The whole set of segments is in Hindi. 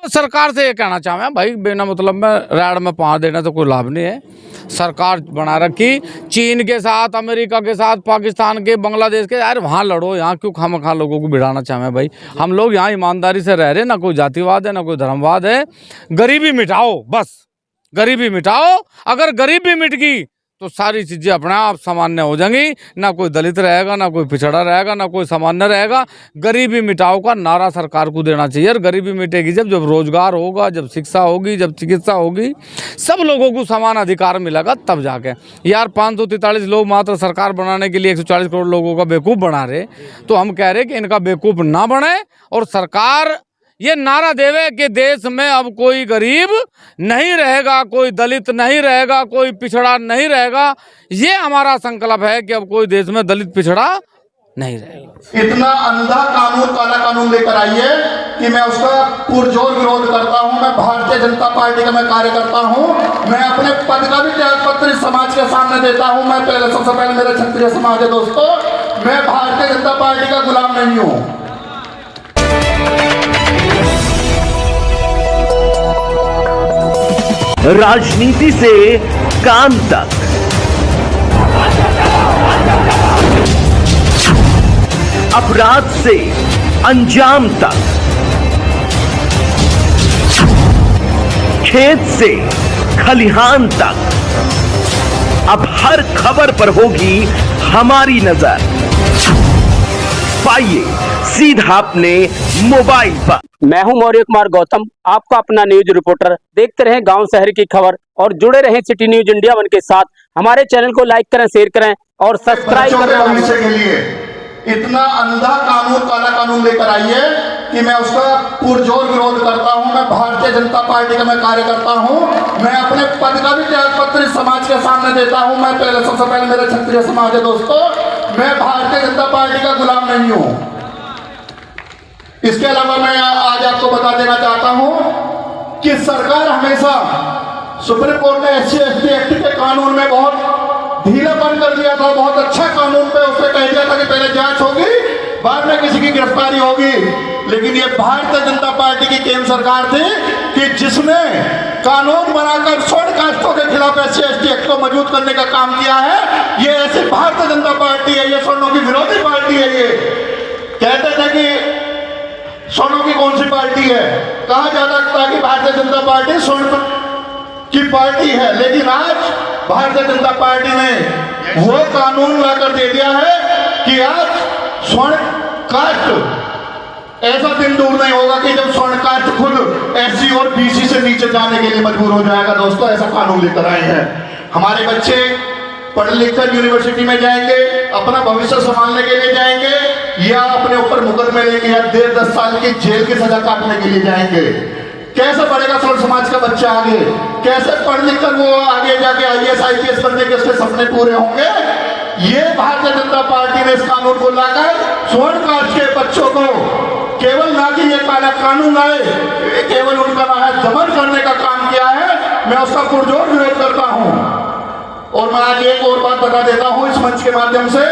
सरकार से ये कहना चाहूँ भाई, बिना मतलब में रैड में 5 देना तो कोई लाभ नहीं है। सरकार बना रखी चीन के साथ, अमेरिका के साथ, पाकिस्तान के, बांग्लादेश के, यार वहाँ लड़ो, यहाँ क्यों खामखा लोगों को भिड़ाना चाहें भाई। हम लोग यहाँ ईमानदारी से रह रहे, ना कोई जातिवाद है ना कोई धर्मवाद है। गरीबी मिटाओ, बस गरीबी मिटाओ। अगर गरीबी मिट गई तो सारी चीज़ें अपने आप सामान्य हो जाएंगी। ना कोई दलित रहेगा, ना कोई पिछड़ा रहेगा, ना कोई सामान्य रहेगा। गरीबी मिटाओ का नारा सरकार को देना चाहिए। और गरीबी मिटेगी जब रोजगार होगा, जब शिक्षा होगी, जब चिकित्सा होगी, सब लोगों को समान अधिकार मिलेगा, तब जाके। यार 543 लोग मात्र सरकार बनाने के लिए 140 करोड़ लोगों का बेवकूफ़ बना रहे, तो हम कह रहे कि इनका बेवकूफ़ ना बने और सरकार ये नारा देवे कि देश में अब कोई गरीब नहीं रहेगा, कोई दलित नहीं रहेगा, कोई पिछड़ा नहीं रहेगा। ये हमारा संकल्प है कि अब कोई देश में दलित पिछड़ा नहीं रहेगा। इतना अंधा कानून, काला कानून लेकर आइए कि मैं उसका पुरजोर विरोध करता हूं। मैं भारतीय जनता पार्टी का मैं कार्यकर्ता हूं। मैं अपने पद का भी त्याग पत्र समाज के सामने देता हूं। मैं सबसे पहले मेरा क्षत्रिय समाज है दोस्तों, मैं भारतीय जनता पार्टी का गुलाम नहीं हूं। राजनीति से काम तक, अपराध से अंजाम तक, खेत से खलिहान तक, अब हर खबर पर होगी हमारी नजर। पाइए सीधा अपने मोबाइल पर। मैं हूं मौर्य कुमार गौतम, आपका अपना न्यूज रिपोर्टर। देखते रहें गांव शहर की खबर और जुड़े रहें सिटी न्यूज इंडिया 1 के साथ। हमारे चैनल को लाइक करें, शेयर करें और सब्सक्राइब करें। भविष्य के लिए इतना अंधा कानून, काला कानून लेकर आइए कि मैं उसका पुरजोर विरोध करता हूं। मैं भारतीय जनता पार्टी का मैं कार्यकर्ता हूं। मैं अपने पद का भी त्याग पत्र समाज के सामने देता हूं। मैं सबसे पहले मेरा क्षत्रिय समाज है दोस्तों, मैं भारतीय जनता पार्टी का गुलाम नहीं हूं। इसके अलावा मैं आज आपको बता देना चाहता हूं कि सरकार हमेशा सुप्रीम कोर्ट ने SC/ST एक्ट के कानून में बहुत ढीलापन कर दिया था। बहुत अच्छा कानून पे उसने कह दिया था कि पहले जांच होगी, बाद में किसी की गिरफ्तारी होगी। लेकिन ये भारतीय जनता पार्टी की केंद्र सरकार थी कि जिसने कानून बनाकर स्वर्ण कास्टों के खिलाफ SC/ST एक्ट को मजबूत करने का काम किया है। ये ऐसी भारतीय जनता पार्टी है, ये स्वर्णों की विरोधी पार्टी है। ये कहते थे कि स्वर्णों की कौन सी पार्टी है, कहा जाता था कि भारतीय जनता पार्टी स्वर्ण की पार्टी है। लेकिन आज भारतीय जनता पार्टी ने वो कानून लाकर दे दिया है कि आज स्वर्ण कास्ट, ऐसा दिन दूर नहीं होगा कि जब स्वर्ण कास्ट खुद SC और BC से नीचे जाने के लिए मजबूर हो जाएगा। दोस्तों ऐसा कानून लेकर आए हैं। हमारे बच्चे पढ़ लिख कर यूनिवर्सिटी में जाएंगे, अपना भविष्य संभालने के लिए जाएंगे, या अपने ऊपर मुकदमे लेंगे, या 10 साल की जेल की सजा काटने के लिए जाएंगे। कैसे बढ़ेगा स्वर्ण समाज का बच्चा आगे? कैसे पढ़ लिख कर वो आगे जाके IAS IPS बनने के उसके सपने पूरे होंगे? ये भारतीय जनता पार्टी ने इस कानून को लाकर स्वर्ण कास्ट के बच्चों को केवल ना कि ये काला कानून आए, केवल उनका ना है दमन करने का काम किया है। मैं उसका पुरजोर विरोध करता हूं। और मैं आज एक और बात बता देता हूं इस मंच के माध्यम से,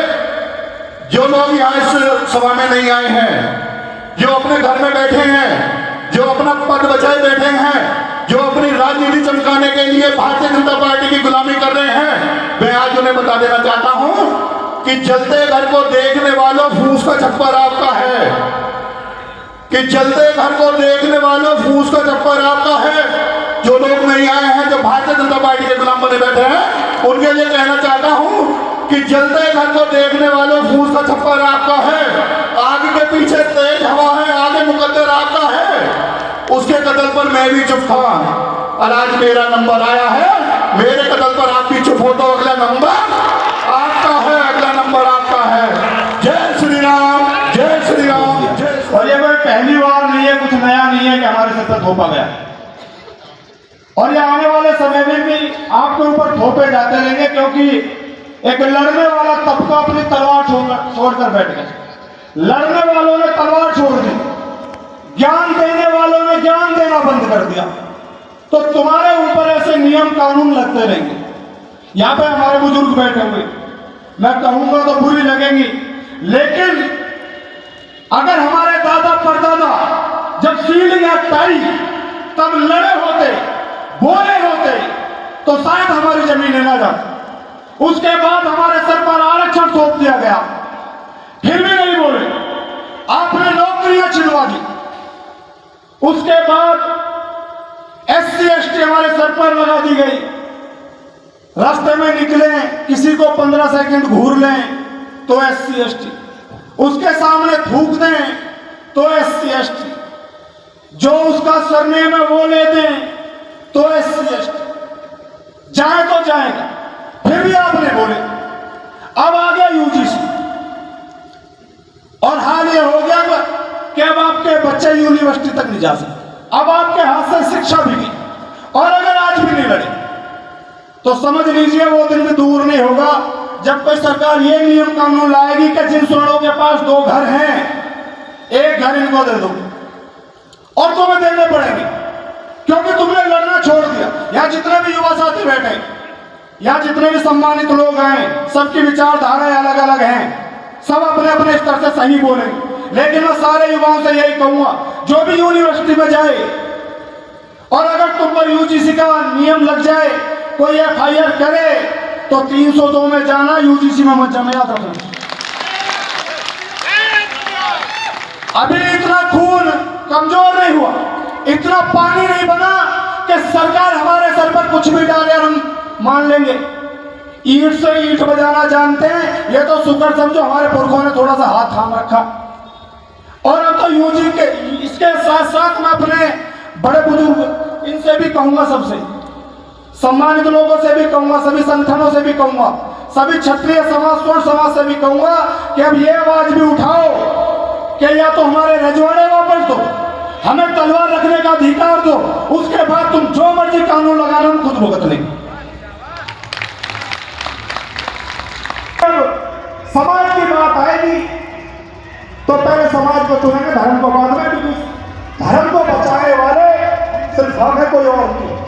जो लोग यहाँ इस सभा में नहीं आए हैं, जो अपने घर में बैठे हैं, जो अपना पद बचाए बैठे हैं, जो अपनी राजनीति चमकाने के लिए भारतीय जनता पार्टी की गुलामी कर रहे हैं, मैं आज उन्हें बता देना चाहता हूं कि जलते घर को देखने वालों फूस का छप्पर आपका है, कि जलते घर को देखने वालों फूस का छप्पर आपका है। जो लोग नहीं आए हैं, जो भारतीय जनता पार्टी के गुलाम बने बैठे हैं, उनके लिए कहना चाहता हूं कि जलते घर को देखने वालों फूस का छप्पर आपका है। आगे के पीछे तेज हवा है, आगे मुकद्दर आपका है। उसके कदम पर मैं भी चुप था और आज मेरा नंबर आया है। मेरे कदम पर आप भी चुप हो तो अगला नंबर आपका है, अगला नंबर आपका है। जय श्री राम, जय श्री राम, जय। और ये कोई पहली बार नहीं है, कुछ नया नहीं है कि हमारे सर पर थोपा गया। और ये आने वाले समय में भी आपके ऊपर थोपे जाते रहेंगे, क्योंकि एक लड़ने वाला तबका अपनी तलवार छोड़कर बैठ गया। लड़ने वालों ने तलवार छोड़ दी, ज्ञान देने वालों ने ज्ञान देना बंद कर दिया। तो तुम्हारे ऊपर ऐसे नियम कानून लगते रहेंगे। यहाँ पे हमारे बुजुर्ग बैठे हुए, मैं कहूंगा तो बुरी लगेंगी, लेकिन अगर हमारे दादा परदादा जब सील या टाई तब लड़े होते, बोले होते, तो शायद हमारी जमीनें ना जाती। उसके बाद हमारे सर पर आरक्षण थोप दिया गया, फिर भी नहीं बोले, आपने नौकरियां छिनवा दी। उसके बाद SC ST हमारे सर पर लगा दी गई। रास्ते में निकले, किसी को 15 सेकंड घूर लें तो SC ST, उसके सामने थूक दें तो SC ST, जो उसका सरनेम है वो ले दें तो SC ST, जाए तो जाएगा। फिर भी आपने बोले। अब आ गया UGC, और हाल ये हो गया कि अब आपके बच्चे यूनिवर्सिटी तक नहीं जा सकते। अब आपके हाथ से शिक्षा भी गई, और अगर आज भी नहीं लड़े तो समझ लीजिए वो दिन भी दूर नहीं होगा जब कोई सरकार ये नियम कानून लाएगी कि जिन सुरड़ों के पास 2 घर हैं, 1 घर इनको दे दो, और तुम्हें देने पड़ेंगे क्योंकि तुमने लड़ना छोड़ दिया। यहाँ जितने भी युवा साथी बैठे, यहाँ जितने भी सम्मानित लोग हैं, सबकी विचारधाराएं अलग अलग हैं, सब अपने अपने स्तर से सही बोलेंगे, लेकिन मैं सारे युवाओं से यही कहूंगा, जो भी यूनिवर्सिटी में जाए और अगर तुम पर UGC का नियम लग जाए, कोई FIR करे तो 302 में जाना, UGC में मत जाना, याद रखना। अभी इतना खून कमजोर नहीं हुआ, इतना पानी नहीं बना कि सरकार हमारे सर पर कुछ भी डाले और हम मान लेंगे। ईंट से ईंट बजाना जानते हैं, ये तो शुक्र समझो हमारे पुरखों ने थोड़ा सा हाथ थाम रखा। और अब तो UGC के इसके साथ साथ मैं अपने बड़े बुजुर्ग इनसे भी कहूंगा, सबसे सम्मानित लोगों से भी कहूंगा, सभी संगठनों से भी कहूंगा, सभी क्षत्रिय समाज, स्वर्ण समाज से भी कहूंगा कि अब ये आवाज भी उठाओ कि या तो हमारे रजवाड़े वापस दो, हमें तलवार रखने का अधिकार दो, उसके बाद तुम जो मर्जी कानून लगाना हम खुद भुगत लेंगे। समाज की बात आएगी तो पहले समाज को चुनेंगे, धर्म को बाद में, क्योंकि धर्म को बचाने वाले सिर्फ हम है, कोई और नहीं।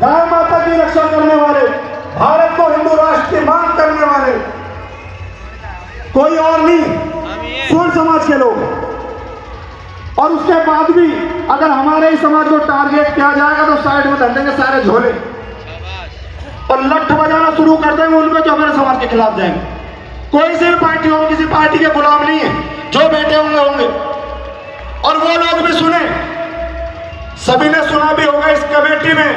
गाय माता की रक्षा करने वाले, भारत को हिंदू राष्ट्र की मांग करने वाले कोई और नहीं, स्वर्ण समाज के लोग। और उसके बाद भी अगर हमारे ही समाज को टारगेट किया जाएगा तो साइड में धर देंगे सारे झोले और लठ बजाना शुरू कर देंगे उनके जो हमारे समाज के खिलाफ जाएंगे। कोई सी भी पार्टी हो, किसी पार्टी के गुलाम नहीं है, जो बैठे होंगे। और वो लोग भी सुने, सभी ने सुना भी होगा, इस कमेटी में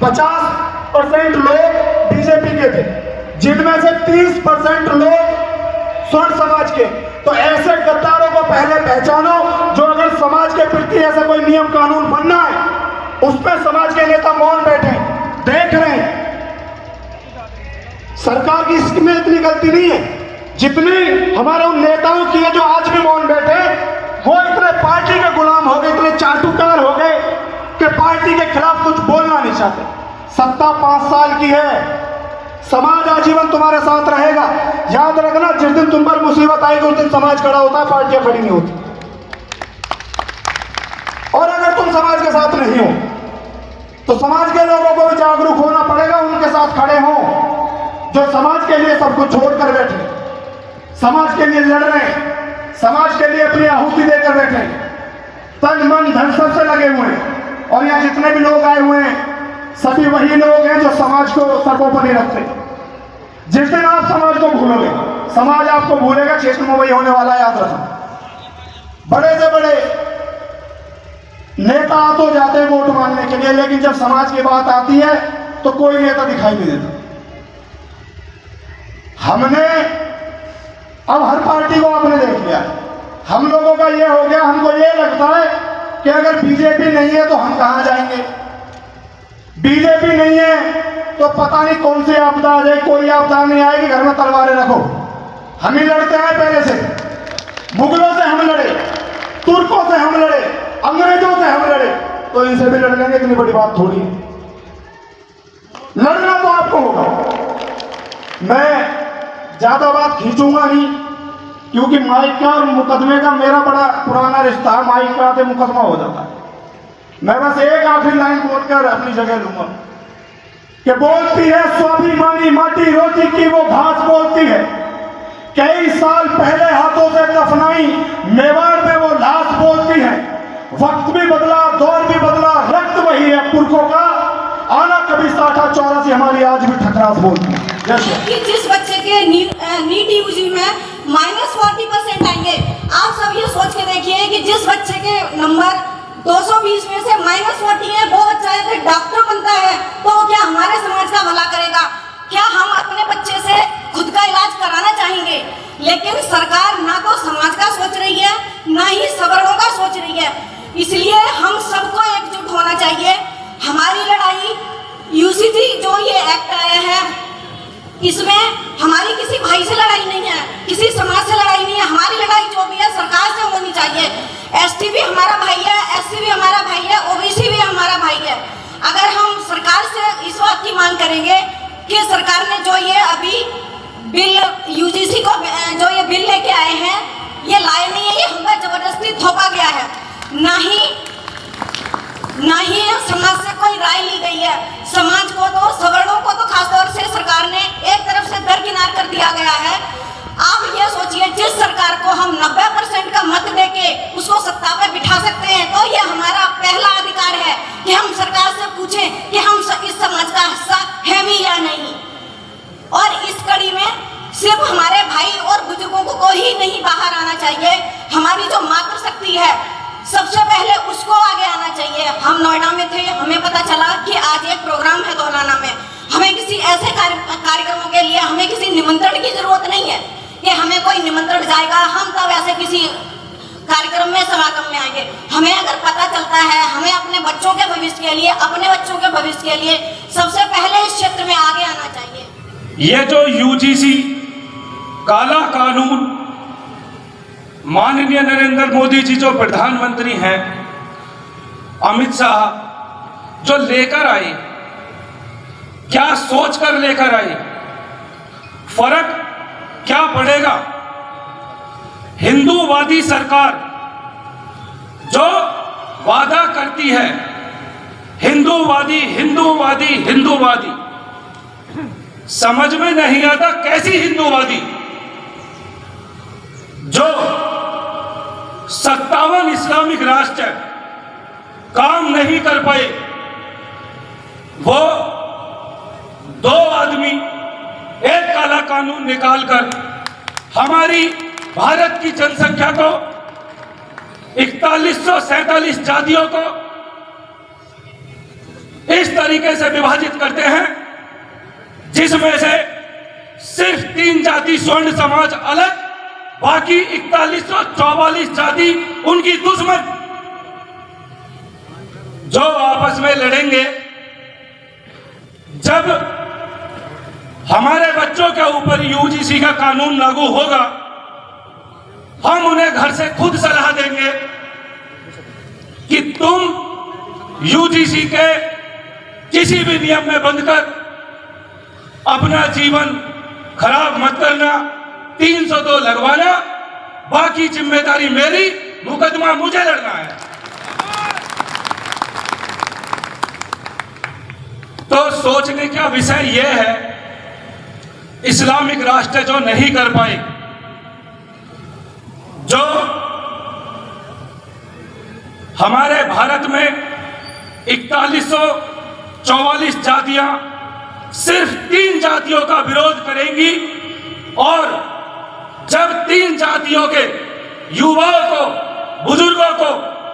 50% लोग बीजेपी के थे, जिनमें से 30% लोग स्वर्ण समाज के। तो ऐसे गद्दारों को पहले पहचानो, जो अगर समाज के प्रति ऐसा कोई नियम कानून बनना है, उसमें समाज के नेता मौन बैठे देख रहे हैं। सरकार की इसमें इतनी गलती नहीं है जितनी हमारे उन नेताओं की है, जो आज भी मौन बैठे। वो इतने पार्टी के गुलाम हो गए, इतने चाटुकार हो गए कि पार्टी के खिलाफ कुछ बोलना नहीं चाहते। सत्ता 5 साल की है, समाज आजीवन तुम्हारे साथ रहेगा। याद रखना, जिस दिन तुम पर मुसीबत आएगी उस दिन समाज खड़ा होता है, पार्टियां खड़ी नहीं होती। और अगर तुम समाज के साथ नहीं हो तो समाज के लोगों को भी जागरूक होना पड़ेगा, उनके साथ खड़े हो, जो समाज के लिए सब कुछ छोड़कर बैठे, समाज के लिए लड़ रहे हैं, समाज के लिए अपनी आहुति देकर बैठे, तन मन धन सबसे लगे हुए हैं। और यहाँ जितने भी लोग आए हुए हैं, सभी वही लोग हैं जो समाज को सरों पर नहीं रखते। जिस दिन आप समाज को भूलोगे, समाज आपको भूलेगा। क्षेत्र में वही होने वाला, याद रखना। बड़े से बड़े नेता आ तो जाते हैं वोट मांगने के लिए, लेकिन जब समाज की बात आती है तो कोई नेता दिखाई नहीं देता। हमने अब हर पार्टी को आपने देख लिया, हम लोगों का ये हो गया, हमको ये लगता है कि अगर बीजेपी नहीं है तो हम कहां जाएंगे, बीजेपी नहीं है तो पता नहीं कौन सी आपदा आ जाए। कोई आपदा नहीं आएगी, घर में तलवारें रखो। हम ही लड़ते हैं पहले से, मुगलों से हम लड़े, तुर्कों से हम लड़े, अंग्रेजों से हम लड़े, तो इनसे भी लड़ लेंगे, इतनी बड़ी बात थोड़ी है। लड़ना तो आपको होगा। मैं ज्यादा बात खींचूंगा नहीं, क्योंकि माइक का और मुकदमे का मेरा बड़ा पुराना रिश्ता है, माइक का आते मुकदमा हो जाता है। मैं बस एक आखिरी लाइन बोलकर अपनी जगह लूंगा कि बोलती है स्वाभिमानी माटी रोटी की वो घास बोलती है, कई साल पहले हाथों से दफनाई मेवाड़ में वो लाश बोलती है। वक्त भी बदला, दौर भी बदला, मूर्खों का आना कभी 60-84 हमारी आज भी ठकरास बोलती है। कि जिस बच्चे के नीट यूजी में -40% आएंगे, आप सब ये सोच के देखिए कि जिस बच्चे के नंबर 220 में से -40 है, वो बच्चा यदि डॉक्टर बनता है तो वो क्या हमारे समाज का भला करेगा? क्या हम अपने बच्चे से खुद का इलाज कराना चाहेंगे? लेकिन सरकार ना तो समाज का सोच रही है, ना ही सवर्णों का सोच रही है। इसलिए हम सबको एकजुट होना चाहिए। हमारी लड़ाई यूसीसी जो ये एक्ट आया है, इसमें हमारी किसी भाई से लड़ाई नहीं है, किसी समाज से लड़ाई नहीं है। हमारी लड़ाई जो भी है सरकार से होनी चाहिए। एसटी भी हमारा भाई है, एससी भी हमारा भाई है, ओबीसी भी हमारा भाई है। अगर हम सरकार से इस बात की मांग करेंगे कि सरकार ने जो ये अभी बिल यूजीसी को जो ये बिल लेके आए हैं, ये लाए नहीं है, ये हम पर जबरदस्ती थोपा गया है। ना ही समाज से कोई राय ली गई है। समाज को तो, सवर्णों को तो खासतौर से सरकार ने एक तरफ से दरकिनार कर दिया गया है। आप ये सोचिए, जिस सरकार को हम 90% का मत देके उसको सत्ता पे बिठा सकते हैं, तो ये हमारा पहला अधिकार है कि हम सरकार से पूछें कि हम इस समाज का हिस्सा है भी या नहीं। और इस कड़ी में सिर्फ हमारे भाई और बुजुर्गों को ही नहीं बाहर आना चाहिए। हमारी जो मातृशक्ति है, सबसे पहले उसको आगे आना चाहिए। हम नोएडा में थे, हमें पता चला कि आज एक प्रोग्राम है दोलाना में। हमें किसी ऐसे कार्यक्रमों के लिए हमें किसी निमंत्रण की जरूरत नहीं है कि हमें कोई निमंत्रण जाएगा, हम तब ऐसे किसी कार्यक्रम में, समागम में आएंगे। हमें अगर पता चलता है, हमें अपने बच्चों के भविष्य के लिए, अपने बच्चों के भविष्य के लिए सबसे पहले इस क्षेत्र में आगे आना चाहिए। ये जो यूजीसी काला कानून माननीय नरेंद्र मोदी जी जो प्रधानमंत्री हैं, अमित शाह जो लेकर आए, क्या सोचकर लेकर आए? फर्क क्या पड़ेगा? हिंदूवादी सरकार जो वादा करती है, हिंदूवादी हिंदूवादी हिंदूवादी, समझ में नहीं आता कैसी हिंदूवादी जो 57 इस्लामिक राष्ट्र काम नहीं कर पाए। वो दो आदमी एक काला कानून निकालकर हमारी भारत की जनसंख्या को 4147 जातियों को इस तरीके से विभाजित करते हैं जिसमें से सिर्फ 3 जाति स्वर्ण समाज अलग, बाकी 4144 जाति उनकी दुश्मन, जो आपस में लड़ेंगे। जब हमारे बच्चों के ऊपर यूजीसी का कानून लागू होगा, हम उन्हें घर से खुद सलाह देंगे कि तुम यूजीसी के किसी भी नियम में बंधकर अपना जीवन खराब मत करना, 302 लगवाना, बाकी जिम्मेदारी मेरी, मुकदमा मुझे लड़ना है। तो सोचने का विषय यह है, इस्लामिक राष्ट्र जो नहीं कर पाए, जो हमारे भारत में 4144 जातियां सिर्फ 3 जातियों का विरोध करेंगी, और जब 3 जातियों के युवाओं को, बुजुर्गों को,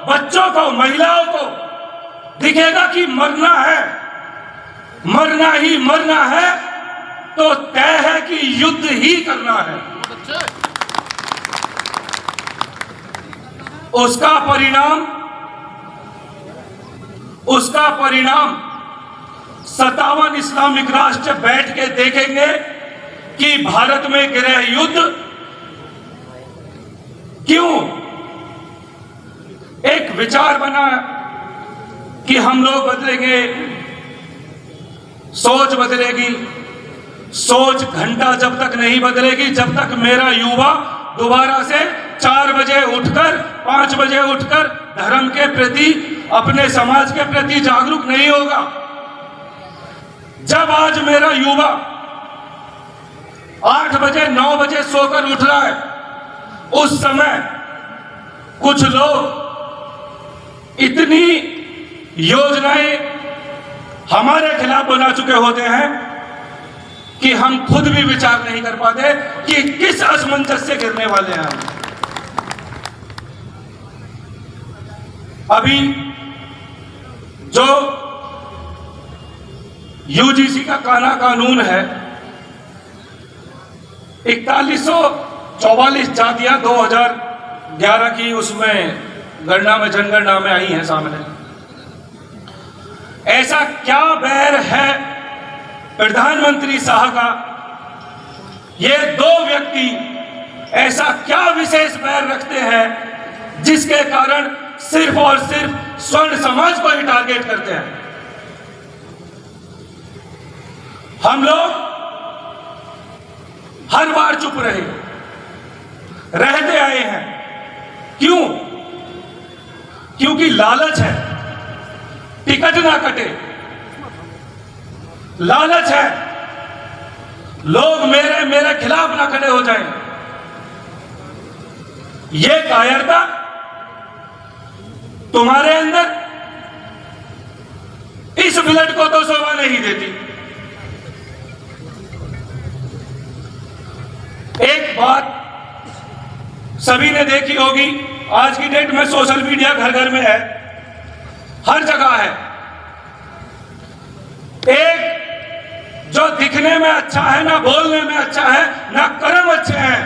बच्चों को, महिलाओं को दिखेगा कि मरना है, मरना ही मरना है, तो तय है कि युद्ध ही करना है। उसका परिणाम 57 इस्लामिक राष्ट्र बैठ के देखेंगे कि भारत में गृह युद्ध क्यों। एक विचार बना कि हम लोग बदलेंगे, सोच बदलेगी। सोच घंटा जब तक नहीं बदलेगी, जब तक मेरा युवा दोबारा से 4 बजे उठकर, 5 बजे उठकर धर्म के प्रति, अपने समाज के प्रति जागरूक नहीं होगा। जब आज मेरा युवा 8 बजे 9 बजे सोकर उठ रहा है, उस समय कुछ लोग इतनी योजनाएं हमारे खिलाफ बना चुके होते हैं कि हम खुद भी विचार नहीं कर पाते कि किस असमंजस से गिरने वाले हैं हम। अभी जो यूजीसी का कानून है, 4144 जातियां 2011 की उसमें गणना में, जनगणना में आई हैं सामने। ऐसा क्या बैर है प्रधानमंत्री साहब का, ये दो व्यक्ति ऐसा क्या विशेष बैर रखते हैं जिसके कारण सिर्फ और सिर्फ स्वर्ण समाज को ही टारगेट करते हैं। हम लोग हर बार चुप रहते आए हैं। क्यों? क्योंकि लालच है, टिकट ना कटे, लालच है लोग मेरे खिलाफ ना खड़े हो जाएं। ये कायरता तुम्हारे अंदर इस मिनट को तो शोभा नहीं देती। एक बात सभी ने देखी होगी, आज की डेट में सोशल मीडिया घर घर में है, हर जगह है। एक जो दिखने में अच्छा है, ना बोलने में अच्छा है, ना कर्म अच्छे हैं,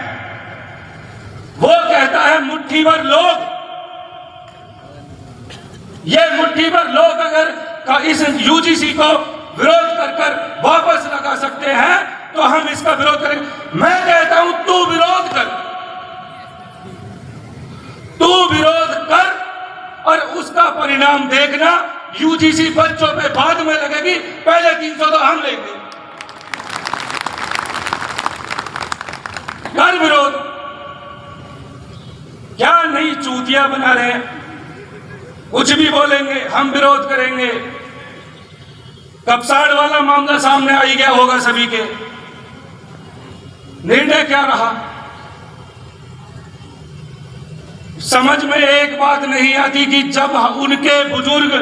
वो कहता है मुट्ठी भर लोग। ये मुट्ठी भर लोग अगर इस यूजीसी को विरोध कर वापस लगा सकते हैं तो हम इसका विरोध करेंगे। मैं कहता हूं तू विरोध कर, तू विरोध कर और उसका परिणाम देखना। यूजीसी बच्चों पे बाद में लगेगी, पहले 300 तो हम लेंगे। कर विरोध, क्या नई चूतिया बना रहे हैं, कुछ भी बोलेंगे, हम विरोध करेंगे। कपसाड़ वाला मामला सामने आ ही गया होगा सभी के। निर्णय क्या रहा समझ में एक बात नहीं आती कि जब उनके बुजुर्ग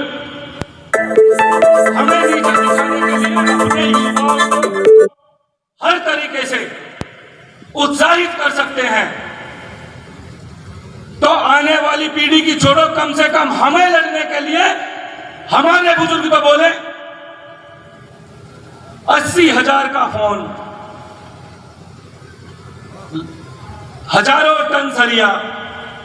हमें नीचे दिखाने के लिए अपने युवाओं को हर तरीके से उत्साहित कर सकते हैं, तो आने वाली पीढ़ी की छोड़ो, कम से कम हमें लड़ने के लिए हमारे बुजुर्ग तो बोले। 80,000 का फोन, हजारों टन सरिया।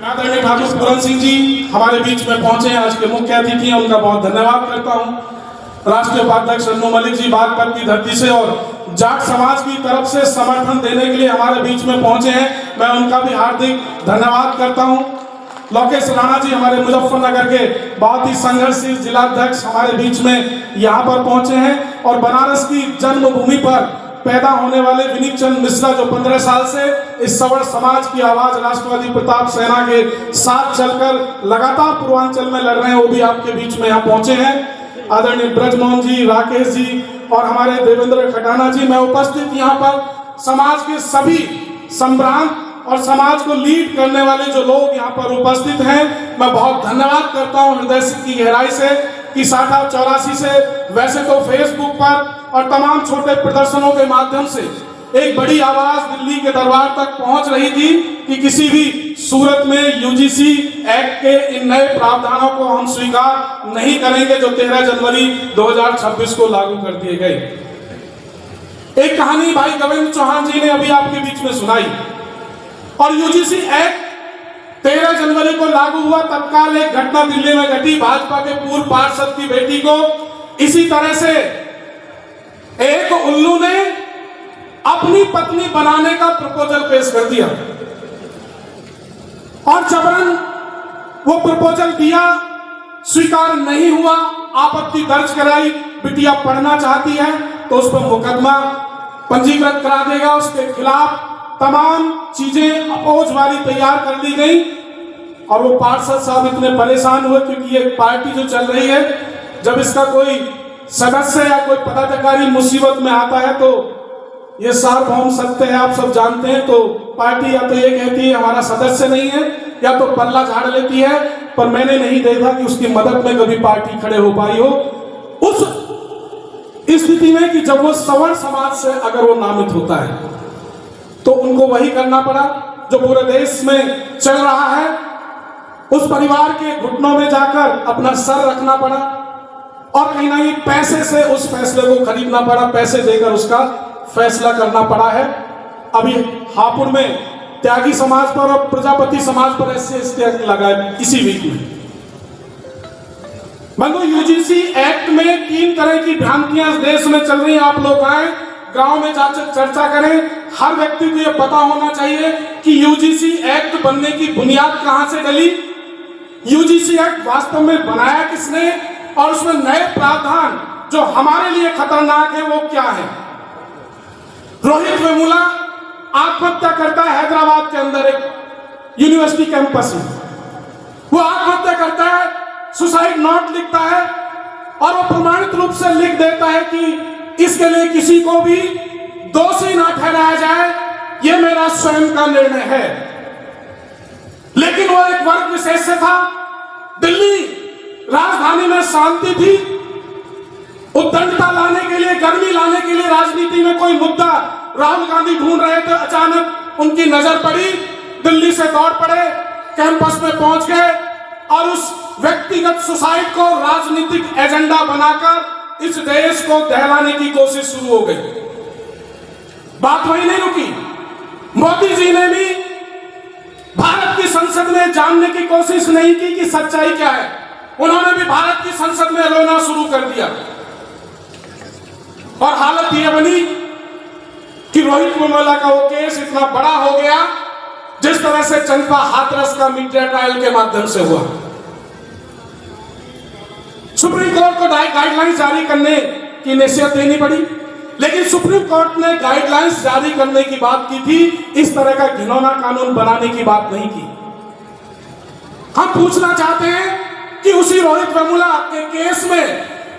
आदरणीय ठाकुर पूरन सिंह जी हमारे बीच में पहुंचे हैं, आज के मुख्य अतिथि हैं, उनका बहुत धन्यवाद करता हूं। राष्ट्रीय उपाध्यक्ष अन्नू मलिक जी बागपत की धरती से और जाट समाज की तरफ से समर्थन देने के लिए हमारे बीच में पहुंचे हैं, मैं उनका भी हार्दिक धन्यवाद करता हूं। लोकेश राणा जी हमारे मुजफ्फरनगर के बहुत ही संघर्षशील जिलाध्यक्ष हमारे बीच में यहाँ पर पहुंचे हैं, और बनारस की जन्मभूमि पर पैदा होने वाले विनीत चंद्र मिश्रा जो 15 साल से इस सवर्ण समाज की आवाज राष्ट्रवादी प्रताप सेना के साथ चलकर लगातार पूर्वांचल में लड़ रहे हैं, वो भी आपके बीच में यहाँ पहुंचे हैं। आदरणीय ब्रजमोहन जी, राकेश जी और हमारे देवेंद्र खटाना जी, मैं उपस्थित यहाँ पर समाज के सभी संभ्रांत और समाज को लीड करने वाले जो लोग यहाँ पर उपस्थित हैं, मैं बहुत धन्यवाद करता हूँ हृदय की गहराई से कि 87-84 से वैसे तो फेसबुक पर और तमाम छोटे प्रदर्शनों के माध्यम से एक बड़ी आवाज दिल्ली के दरबार तक पहुंच रही थी कि किसी भी सूरत में यूजीसी एक्ट के इन नए प्रावधानों को हम स्वीकार नहीं करेंगे जो 13 जनवरी 2026 को लागू कर दिए गए। एक कहानी भाई गोविंद चौहान जी ने अभी आपके बीच में सुनाई, और यूजीसी एक्ट 13 जनवरी को लागू हुआ। तत्काल एक घटना दिल्ली में घटी, भाजपा के पूर्व पार्षद की बेटी को इसी तरह से एक उल्लू ने अपनी पत्नी बनाने का प्रपोजल पेश कर दिया, और जबरन वो प्रपोजल दिया, स्वीकार नहीं हुआ, आपत्ति दर्ज कराई। बिटिया पढ़ना चाहती है तो उस पर मुकदमा पंजीकृत करा देगा, उसके खिलाफ तमाम चीजें अपोज वाली तैयार कर ली गई। और वो पार्षद साहब इतने परेशान हुए क्योंकि ये पार्टी जो चल रही है, जब इसका कोई सदस्य या कोई पदाधिकारी मुसीबत में आता है तो ये सार्वभौम सत्य है, आप सब जानते हैं। तो पार्टी या तो ये कहती है हमारा सदस्य नहीं है, या तो पल्ला झाड़ लेती है, पर मैंने नहीं देखा कि उसकी मदद में कभी पार्टी खड़े हो पाई हो। उस इस स्थिति में कि जब वो सवर्ण समाज से अगर वो नामित होता है तो उनको वही करना पड़ा जो पूरे देश में चल रहा है। उस परिवार के घुटनों में जाकर अपना सर रखना पड़ा और कहीं ना कहीं पैसे से उस फैसले को खरीदना पड़ा, पैसे देकर उसका फैसला करना पड़ा है। अभी हापुड़ में त्यागी समाज पर और प्रजापति समाज पर SC/ST एक्ट लगा है इसी वीक में। बंधु, यूजीसी एक्ट में 3 तरह की भ्रांतियां इस देश में चल रही हैं। आप लोग आए, गांव में जाकर चर्चा करें। हर व्यक्ति को यह पता होना चाहिए कि यूजीसी एक्ट बनने की बुनियाद कहां से डली, यूजीसी एक्ट वास्तव में बनाया किसने और उसमें नए प्रावधान जो हमारे लिए खतरनाक है वो क्या है। रोहित वेमुला आत्महत्या करता है हैदराबाद के अंदर एक यूनिवर्सिटी कैंपस में। वो आत्महत्या करता है, सुसाइड नोट लिखता है और वो प्रमाणित रूप से लिख देता है कि इसके लिए किसी को भी दोषी ना ठहराया जाए, ये मेरा स्वयं का निर्णय है। लेकिन वो एक वर्ग विशेष से था। दिल्ली राजधानी में शांति थी, उद्दंडता लाने के लिए, गर्मी लाने के लिए राजनीति में कोई मुद्दा राहुल गांधी ढूंढ रहे थे। अचानक उनकी नजर पड़ी, दिल्ली से दौड़ पड़े, कैंपस में पहुंच गए और उस व्यक्तिगत सुसाइड को राजनीतिक एजेंडा बनाकर इस देश को दहलाने की कोशिश शुरू हो गई। बात वही नहीं रुकी। मोदी जी ने भी भारत की संसद में जानने की कोशिश नहीं की कि सच्चाई क्या है। उन्होंने भी भारत की संसद में रोना शुरू कर दिया और हालत यह बनी कि रोहित वेमुला का वो केस इतना बड़ा हो गया जिस तरह से चंपा हाथरस का मीडिया ट्रायल के माध्यम से हुआ। सुप्रीम कोर्ट को गाइडलाइंस जारी करने की नसीहत देनी पड़ी, लेकिन सुप्रीम कोर्ट ने गाइडलाइंस जारी करने की बात की थी, इस तरह का घिनौना कानून बनाने की बात नहीं की। हम पूछना चाहते हैं कि उसी रोहित वेमुला के केस में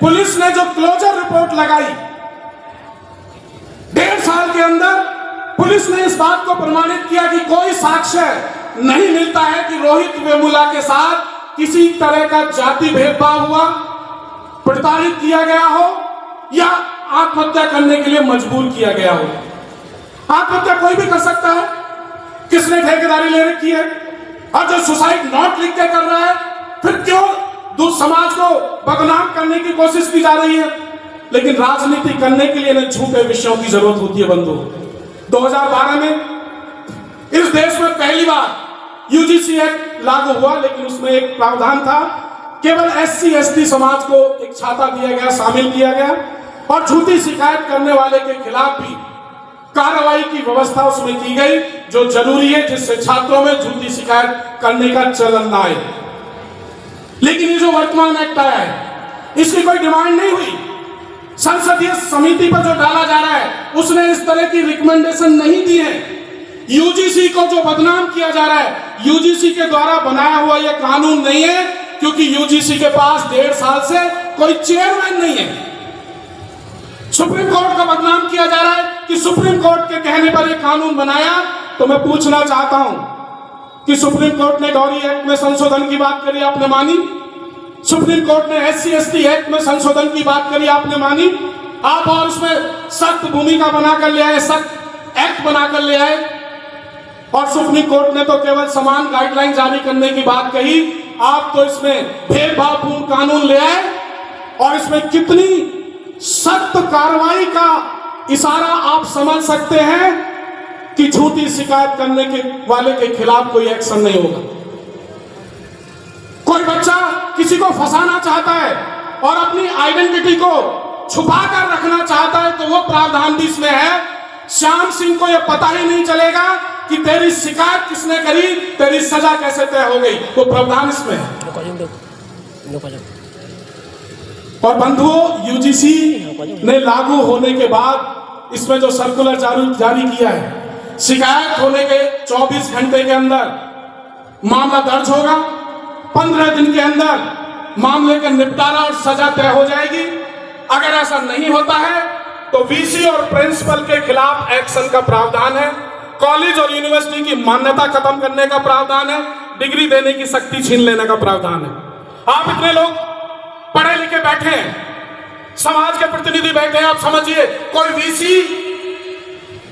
पुलिस ने जो क्लोजर रिपोर्ट लगाई, 1.5 साल के अंदर पुलिस ने इस बात को प्रमाणित किया कि कोई साक्ष्य नहीं मिलता है कि रोहित वेमुला के साथ किसी तरह का जाति भेदभाव हुआ, प्रताड़ित किया गया हो या आत्महत्या करने के लिए मजबूर किया गया हो। आत्महत्या कोई भी कर सकता है, किसने ठेकेदारी ले रखी है और जो सुसाइड नोट लिख के कर रहा है, फिर क्यों समाज को बदनाम करने की कोशिश की जा रही है। लेकिन राजनीति करने के लिए इन्हें झूठे विषयों की जरूरत होती है। बंधु, 2012 में इस देश में पहली बार यूजीसी एक्ट लागू हुआ, लेकिन उसमें एक प्रावधान था, केवल SC/ST समाज को एक छाता दिया गया, शामिल किया गया और झूठी शिकायत करने वाले के खिलाफ भी कार्रवाई की व्यवस्था उसमें की गई जो जरूरी है, जिससे छात्रों में झूठी शिकायत करने का चलन ना आए। लेकिन ये जो वर्तमान एक्ट आया है, इसकी कोई डिमांड नहीं हुई। संसदीय समिति पर जो डाला जा रहा है उसने इस तरह की रिकमेंडेशन नहीं दी है। यूजीसी को जो बदनाम किया जा रहा है, यूजीसी के द्वारा बनाया हुआ यह कानून नहीं है, क्योंकि यूजीसी के पास 1.5 साल से कोई चेयरमैन नहीं है। सुप्रीम कोर्ट का बदनाम किया जा रहा है कि सुप्रीम कोर्ट के कहने पर यह कानून बनाया। तो मैं पूछना चाहता हूं कि सुप्रीम कोर्ट ने डॉरी एक्ट में संशोधन की बात करी, आपने मानी? सुप्रीम कोर्ट ने SC/ST एक्ट में संशोधन की बात करी, आपने मानी? आप और उसमें सख्त भूमिका बनाकर ले आए, सख्त एक्ट बनाकर ले आए और सुप्रीम कोर्ट ने तो केवल समान गाइडलाइन जारी करने की बात कही। आप तो इसमें भेदभावपूर्ण कानून ले आए और इसमें कितनी सख्त कार्रवाई का इशारा आप समझ सकते हैं कि झूठी शिकायत करने के वाले के खिलाफ कोई एक्शन नहीं होगा। कोई बच्चा किसी को फंसाना चाहता है और अपनी आइडेंटिटी को छुपा कर रखना चाहता है तो वो प्रावधान भी इसमें है। श्याम सिंह को यह पता ही नहीं चलेगा कि तेरी शिकायत किसने करी, तेरी सजा कैसे तय हो गई, वो प्रावधान इसमें है। और बंधुओं, यूजीसी ने लागू होने के बाद इसमें जो सर्कुलर जारी किया है, शिकायत होने के 24 घंटे के अंदर मामला दर्ज होगा, 15 दिन के अंदर मामले का निपटारा और सजा तय हो जाएगी। अगर ऐसा नहीं होता है तो वीसी और प्रिंसिपल के खिलाफ एक्शन का प्रावधान है, कॉलेज और यूनिवर्सिटी की मान्यता खत्म करने का प्रावधान है, डिग्री देने की शक्ति छीन लेने का प्रावधान है। आप इतने लोग पढ़े लिखे बैठे हैं, समाज के प्रतिनिधि बैठे हैं, आप समझिए कोई वीसी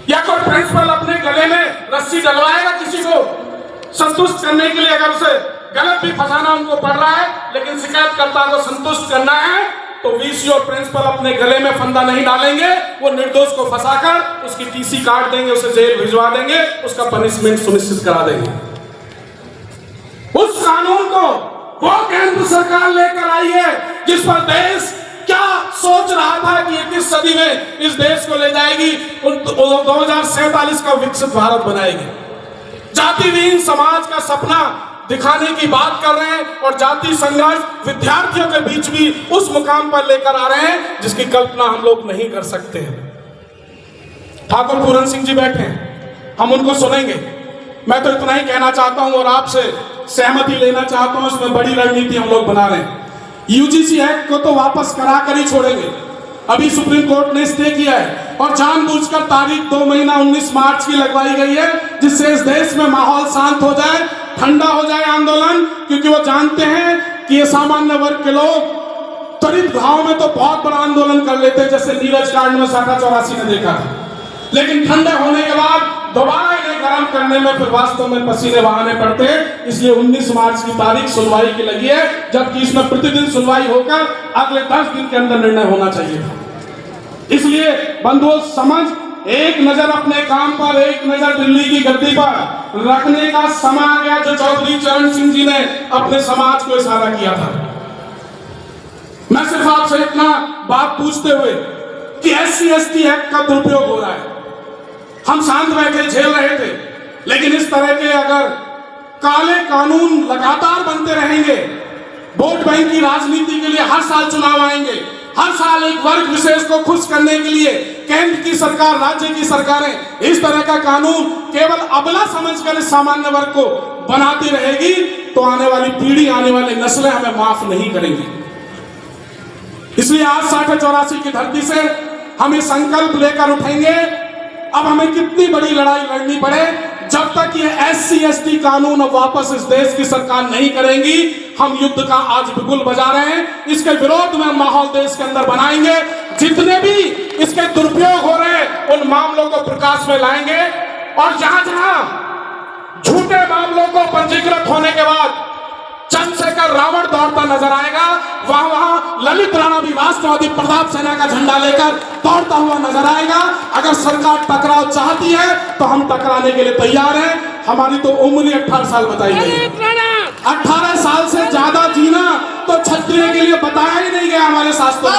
या कोई प्रिंसिपल अपने गले में रस्सी डलवाएगा किसी को संतुष्ट करने के लिए? अगर उसे गलत भी फंसाना उनको पड़ रहा है, लेकिन शिकायतकर्ता को संतुष्ट करना है, तो वीसी और प्रिंसिपल अपने गले में फंदा नहीं डालेंगे। वो निर्दोष को फंसाकर उसकी टीसी काट देंगे, उसे जेल भिजवा देंगे, उसका पनिशमेंट सुनिश्चित करा देंगे। उस कानून को वो केंद्र सरकार लेकर आई है जिस पर देश क्या सोच रहा था कि 21 सदी में इस देश को ले जाएगी, 2047 का विकसित भारत बनाएगी। जातिविहीन समाज का सपना दिखाने की बात कर रहे हैं और जाति संघर्ष विद्यार्थियों के बीच भी उस मुकाम पर लेकर आ रहे हैं जिसकी कल्पना हम लोग नहीं कर सकते हैं। ठाकुर पूरन सिंह जी बैठे हैं, हम उनको सुनेंगे। मैं तो इतना ही कहना चाहता हूं और आपसे सहमति लेना चाहता हूं, इसमें बड़ी रणनीति हम लोग बना रहे हैं। यूजीसी एक्ट को तो वापस करा कर ही छोड़ेंगे। अभी सुप्रीम कोर्ट ने स्टे किया है और जानबूझकर तारीख 2 महीना 19 मार्च की लगवाई गई है, जिससे इस देश में माहौल शांत हो जाए, ठंडा हो जाए आंदोलन, क्योंकि वो जानते हैं कि ये सामान्य वर्ग के लोग त्वरित घाव में तो बहुत बड़ा आंदोलन कर लेते हैं, जैसे नीरज कांड में शाखा 84 ने देखा था। लेकिन ठंडे होने के बाद दोबारा इन्हें गर्म करने में फिर वास्तव में पसीने बहाने पड़ते हैं। इसलिए 19 मार्च की तारीख सुनवाई की लगी है, जबकि इसमें प्रतिदिन सुनवाई होकर अगले 10 दिन के अंदर निर्णय होना चाहिए था। इसलिए बंधुओं, समझ, एक नजर अपने काम पर, एक नजर दिल्ली की गद्दी पर रखने का समय आ गया, जो चौधरी चरण सिंह जी ने अपने समाज को इशारा किया था। मैं सिर्फ आपसे इतना बात पूछते हुए कि SC/ST एक्ट का दुरुपयोग हो रहा है, हम शांत बैठे झेल रहे थे, लेकिन इस तरह के अगर काले कानून लगातार बनते रहेंगे, वोट बैंक की राजनीति के लिए हर साल चुनाव आएंगे, हर साल एक वर्ग विशेष को खुश करने के लिए केंद्र की सरकार, राज्य की सरकारें इस तरह का कानून केवल अबला समझकर इस सामान्य वर्ग को बनाती रहेगी, तो आने वाली पीढ़ी, आने वाली नस्लें हमें माफ नहीं करेंगी। इसलिए आज शाखा 84 की धरती से हम ये संकल्प लेकर उठेंगे, अब हमें कितनी बड़ी लड़ाई लड़नी पड़े, जब तक ये SC/ST कानून अब वापस इस देश की सरकार नहीं करेंगी, हम युद्ध का आज बिगुल बजा रहे हैं। इसके विरोध में माहौल देश के अंदर बनाएंगे, जितने भी इसके दुरुपयोग हो रहे हैं उन मामलों को प्रकाश में लाएंगे, और जहां जहां झूठे मामलों को पंजीकृत होने के बाद चंद्रशेखर रावण दौड़ता नजर आएगा, वहां वहां ललित राणा भी वास्तववादी प्रताप सेना का झंडा लेकर दौड़ता हुआ नजर आएगा। अगर सरकार टकराव चाहती है तो हम टकराने के लिए तैयार हैं। हमारी तो उम्र ही 18 साल बताई गई है। 18 साल से ज्यादा जीना तो क्षत्रिय के लिए बताया ही नहीं गया हमारे शास्त्रों में।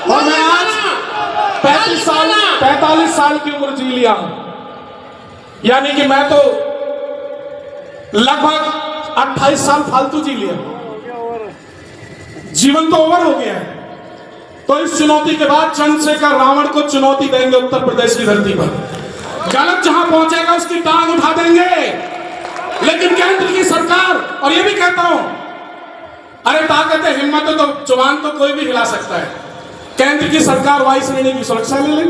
और मैं आज 45 साल की उम्र जी लिया हूं, यानी कि मैं तो लगभग 28 साल फालतू जी लिया, जीवन तो ओवर हो गया है। तो इस चुनौती के बाद चंद्रशेखर रावण को चुनौती देंगे उत्तर प्रदेश की धरती पर। गलत जहां पहुंचेगा उसकी टांग उठा देंगे। लेकिन केंद्र की सरकार, और ये भी कहता हूं, अरे ताकत है, हिम्मत है तो जुबान तो कोई भी हिला सकता है। केंद्र की सरकार वायु श्रेणी की सुरक्षा ले ले।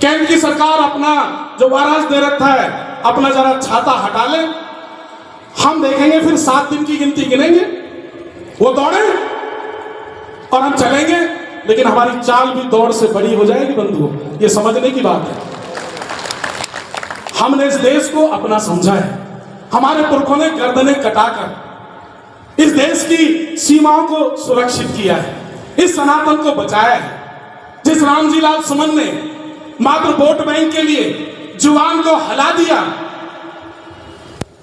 केंद्र की सरकार अपना जो वारास दे रखा है अपना जरा छाता हटा ले। हम देखेंगे फिर 7 दिन की गिनती गिनेंगे, वो दौड़े और हम चलेंगे, लेकिन हमारी चाल भी दौड़ से बड़ी हो जाएगी। बंधुओं, ये समझने की बात है। हमने इस देश को अपना समझा है, हमारे पुरखों ने गर्दनें कटाकर इस देश की सीमाओं को सुरक्षित किया है, इस सनातन को बचाया है। जिस रामजी लाल सुमन ने मात्र वोट बैंक के लिए जुबान को हिला दिया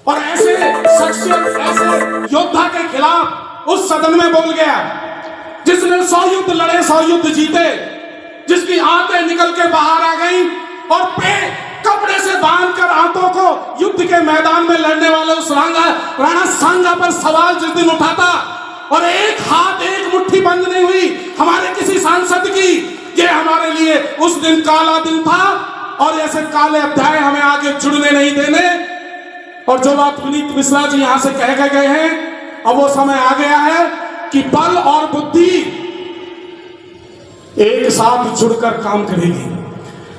और ऐसे शख्सियत, ऐसे योद्धा के खिलाफ उस सदन में बोल गया जिसने 100 युद्ध लड़े, 100 युद्ध जीते, जिसकी आंतें निकल के बाहर आ गई और कपड़े से बांधकर आंतों को युद्ध के मैदान में लड़ने वाले उस राणा सांगा पर सवाल जिस दिन उठाता और एक हाथ, एक मुट्ठी बंद नहीं हुई हमारे किसी सांसद की, ये हमारे लिए उस दिन काला दिन था। और ऐसे काले अध्याय हमें आगे जुड़ने नहीं देने। और जो बात विनीत मिश्रा जी यहां से कह के गए हैं, अब वो समय आ गया है कि बल और बुद्धि एक साथ जुड़कर काम करेगी।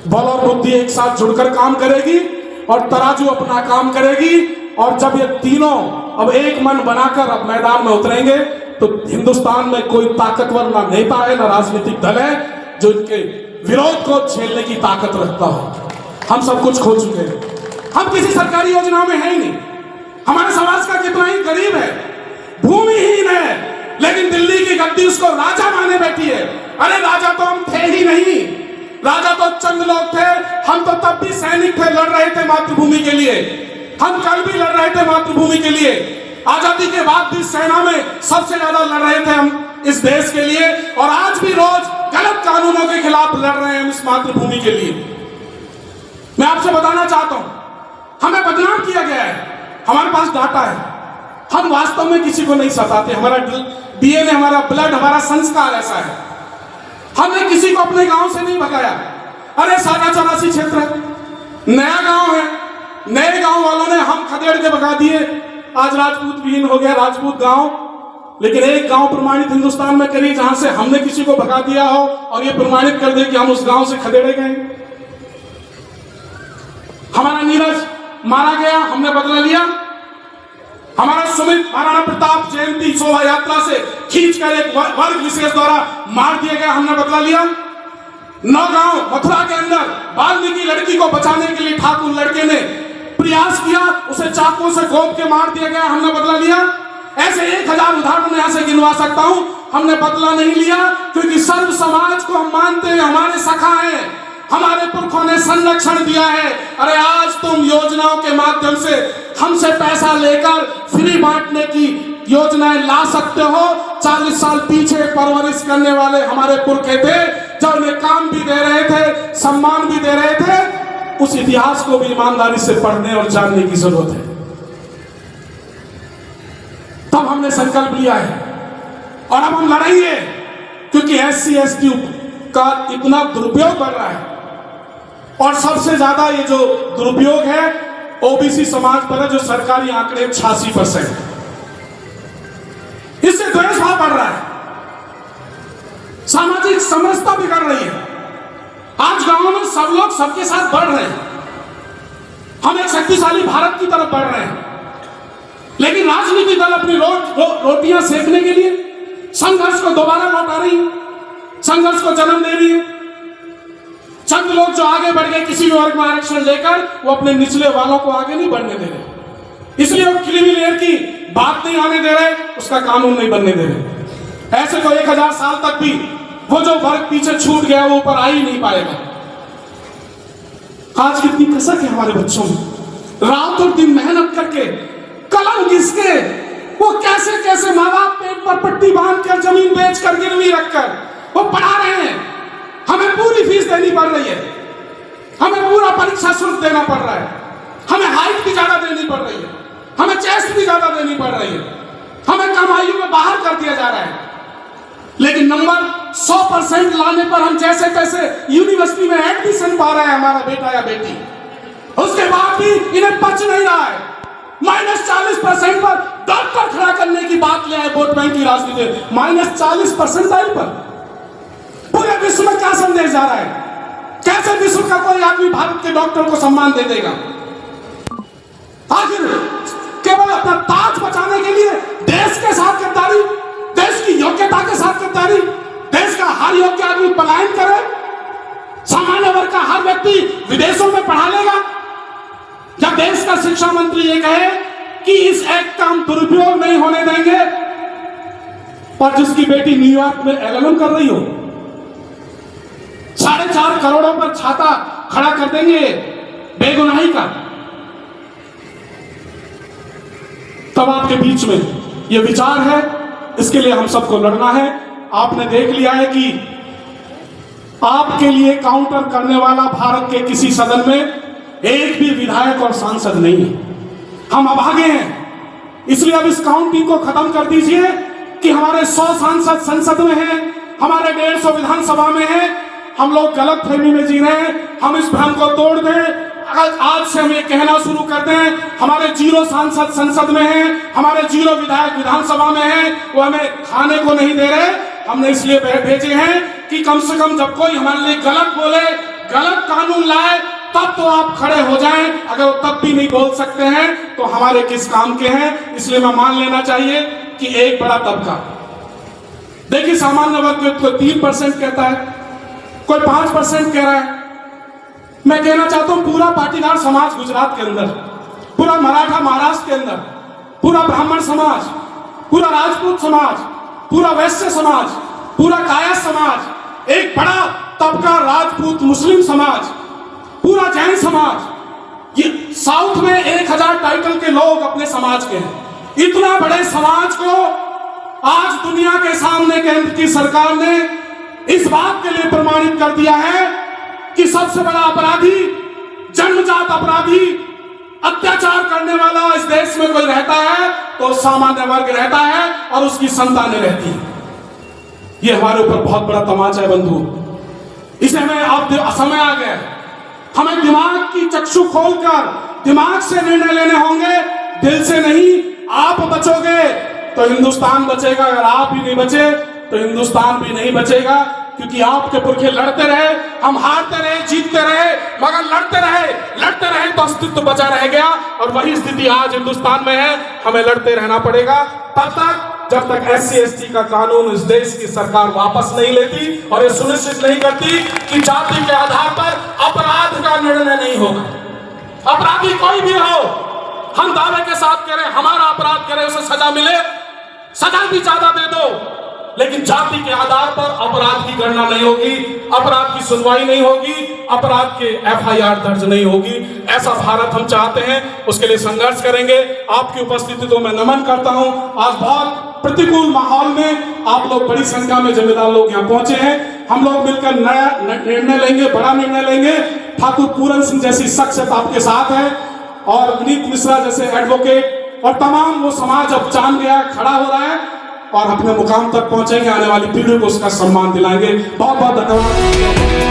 बल और बुद्धि एक साथ जुड़कर काम करेगी और तराजू अपना काम करेगी। और जब ये तीनों अब एक मन बनाकर अब मैदान में उतरेंगे, तो हिंदुस्तान में कोई ताकतवर ना नेता है ना राजनीतिक दल है जो इनके विरोध को झेलने की ताकत रखता हो। हम सब कुछ खो चुके हैं, हम किसी सरकारी योजना में है ही नहीं। हमारे समाज का कितना ही गरीब है, भूमिहीन है, लेकिन दिल्ली की गद्दी उसको राजा माने बैठी है। अरे राजा तो हम थे ही नहीं, राजा तो चंद लोग थे। हम तो तब भी सैनिक थे, लड़ रहे थे मातृभूमि के लिए। हम कल भी लड़ रहे थे मातृभूमि के लिए। आजादी के बाद भी सेना में सबसे ज्यादा लड़ रहे थे हम इस देश के लिए, और आज भी रोज गलत कानूनों के खिलाफ लड़ रहे हैं हम इस मातृभूमि के लिए। मैं आपसे बताना चाहता हूं, हमें बदनाम किया गया है। हमारे पास डाटा है, हम वास्तव में किसी को नहीं सताते। हमारा डीएनए, हमारा ब्लड, हमारा संस्कार ऐसा है। हमने किसी को अपने गांव से नहीं भगाया। अरे 84 क्षेत्र है, नया गांव है, नए गांव वालों ने हम खदेड़ के भगा दिए। आज राजपूत विहीन हो गया राजपूत गांव, लेकिन एक गांव प्रमाणित हिंदुस्तान में करिए जहां से हमने किसी को भगा दिया हो और ये प्रमाणित कर दे कि हम उस गांव से खदेड़े गए। हमारा नीरज मारा गया, हमने बदला लिया। हमारा सुमित महाराणा प्रताप जयंती शोभा यात्रा से खींचकर एक वर्ग विशेष द्वारा मार दिया गया, हमने बदला लिया। नौगांव मथुरा के अंदर वाल्मीकि लड़की को बचाने के लिए ठाकुर लड़के ने प्रयास किया, उसे चाकू से गोद के मार दिया गया, हमने बदला लिया। ऐसे 1000 उदाहरण यहां से गिनवा सकता हूं। हमने बदला नहीं लिया क्योंकि सर्व समाज को हम मानते हैं, हमारे सखा हैं, हमारे पुरखों ने संरक्षण दिया है। अरे आज तुम योजनाओं के माध्यम से हमसे पैसा लेकर फ्री बांटने की योजनाएं ला सकते हो। 40 साल पीछे परवरिश करने वाले हमारे पुरखे थे जो इन्हें काम भी दे रहे थे, सम्मान भी दे रहे थे। उस इतिहास को भी ईमानदारी से पढ़ने और जानने की जरूरत है। तब हमने संकल्प लिया है और अब हम लड़ेंगे, क्योंकि SC ST का इतना दुरुपयोग बढ़ रहा है। और सबसे ज्यादा ये जो दुरुपयोग है OBC समाज पर है, जो सरकारी आंकड़े 86%। इससे द्वेष भाव बढ़ रहा है, सामाजिक समरसता बिगड़ रही है। आज गांवों में सब लोग सबके साथ बढ़ रहे हैं, हम एक शक्तिशाली भारत की तरफ बढ़ रहे हैं, लेकिन राजनीतिक दल अपनी रोटियां सेकने के लिए संघर्ष को दोबारा लौटा रही है, संघर्ष को जन्म दे रही है। चंद लोग जो आगे बढ़ गए किसी भी वर्ग में आरक्षण लेकर, वो अपने निचले वालों को आगे नहीं बढ़ने दे रहे, इसलिए वो क्रीमी लेयर की बात नहीं आने दे रहे, उसका कानून नहीं बनने दे रहे। ऐसे तो 1000 साल तक भी वो जो वर्ग पीछे छूट गया वो ऊपर आ ही नहीं पाएगा। आज कितनी कसक है हमारे बच्चों में, रात और दिन मेहनत करके, कलम घिसके, वो कैसे कैसे माँ बाप पेट पर पट्टी बांधकर, जमीन बेचकर, गिरवी रखकर वो पढ़ा रहे हैं। हमें पूरी फीस देनी पड़ रही है, हमें पूरा परीक्षा शुल्क देना पड़ रहा है, हमें हाइट भी ज्यादा देनी पड़ रही है, हमें चेस्ट भी ज्यादा देनी पड़ रही है, हमें कम आयु में बाहर कर दिया जा रहा है। लेकिन नंबर 100% लाने पर हम जैसे तैसे यूनिवर्सिटी में एडमिशन पा रहा है हमारा बेटा या बेटी, उसके बाद भी इन्हें पच नहीं रहा है। -40% पर डॉक्टर खड़ा करने की बात ले आए वोट बैंक की राजनीति, -40% पर पूरे विश्व में क्या संदेश जा रहा है? कैसे विश्व का कोई आदमी भारत के डॉक्टर को सम्मान दे देगा? आखिर केवल अपना ताज बचाने के लिए देश के साथ गद्दारी, देश की योग्यता के साथ गद्दारी, देश का हर योग्य आदमी पलायन करे, सामान्य वर्ग का हर व्यक्ति विदेशों में पढ़ा लेगा, या देश का शिक्षा मंत्री ये कहे कि इस एक्ट का हम दुरुपयोग नहीं होने देंगे, और जिसकी बेटी न्यूयॉर्क में LLM कर रही हो 4.5 करोड़ों पर छाता खड़ा कर देंगे बेगुनाही का। तब आपके बीच में ये विचार है, इसके लिए हम सबको लड़ना है। आपने देख लिया है कि आपके लिए काउंटर करने वाला भारत के किसी सदन में एक भी विधायक और सांसद नहीं है। हम अभागे हैं, इसलिए अब इस काउंटिंग को खत्म कर दीजिए कि हमारे 100 सांसद संसद में हैं, हमारे 150 विधानसभा में हैं। हम लोग गलत फहमी में जी रहे हैं, हम इस भ्रम को तोड़ दें। आज से हम ये कहना शुरू कर दें, हमारे 0 सांसद संसद में हैं, हमारे 0 विधायक विधानसभा में हैं, वो हमें खाने को नहीं दे रहे। हमने इसलिए भेजे हैं कि कम से कम जब कोई हमारे लिए गलत बोले, गलत कानून लाए, तब तो आप खड़े हो जाएं। अगर वो तब भी नहीं बोल सकते हैं तो हमारे किस काम के हैं? इसलिए मैं मान लेना चाहिए कि एक बड़ा तबका देखिए सामान्य वर्ग कोई 3% कहता है, कोई 5% कह रहा है। मैं कहना चाहता हूं पूरा पाटीदार समाज गुजरात के अंदर, पूरा मराठा महाराष्ट्र के अंदर, पूरा ब्राह्मण समाज, पूरा राजपूत समाज, पूरा वैश्य समाज, पूरा कायस्थ समाज, एक बड़ा तबका राजपूत मुस्लिम समाज, पूरा जैन समाज, ये साउथ में 1000 टाइटल के लोग अपने समाज के हैं। इतना बड़े समाज को आज दुनिया के सामने केंद्र की सरकार ने इस बात के लिए प्रमाणित कर दिया है कि सबसे बड़ा अपराधी, जन्मजात अपराधी, अत्याचार करने वाला इस देश में कोई रहता है तो सामान्य वर्ग रहता है और उसकी संतानें रहती है। ये हमारे ऊपर बहुत बड़ा तमाचा है बंधु। इसे हमें अब समय आ गया है, हमें दिमाग की चक्षु खोलकर दिमाग से निर्णय लेने होंगे, दिल से नहीं। आप बचोगे तो हिंदुस्तान बचेगा, अगर आप ही नहीं बचे तो हिंदुस्तान भी नहीं बचेगा, क्योंकि आपके पुरखे लड़ते रहे, हम हारते रहे, जीतते रहे, मगर लड़ते रहे तो अस्तित्व बचा रह गया। और वही स्थिति आज हिंदुस्तान में है, हमें लड़ते रहना पड़ेगा तब तक जब तक SC/ST का कानून इस देश की सरकार वापस नहीं लेती और ये सुनिश्चित नहीं करती कि जाति के आधार पर अपराध का निर्णय नहीं होगा। अपराधी कोई भी हो, हम दावे के साथ करें, हमारा अपराध करे, उसे सजा मिले, सजा भी ज्यादा दे दो, लेकिन जाति के आधार पर अपराध की गणना नहीं होगी, अपराध की सुनवाई नहीं होगी, अपराध के FIR दर्ज नहीं होगी। ऐसा भारत हम चाहते हैं, उसके लिए संघर्ष करेंगे। आपकी उपस्थिति तो मैं नमन करता हूं। आज बहुत प्रतिकूल माहौल में आप लोग बड़ी संख्या में जिम्मेदार लोग यहाँ पहुंचे हैं। हम लोग मिलकर नया निर्णय लेंगे, बड़ा निर्णय लेंगे। ठाकुर पूरन सिंह जैसी शख्सियत आपके साथ है और विनीत मिश्रा जैसे एडवोकेट और तमाम वो समाज अब जान गया, खड़ा हो रहा है और अपने मुकाम तक पहुंचेंगे। आने वाली पीढ़ी को उसका सम्मान दिलाएंगे। बहुत बहुत धन्यवाद।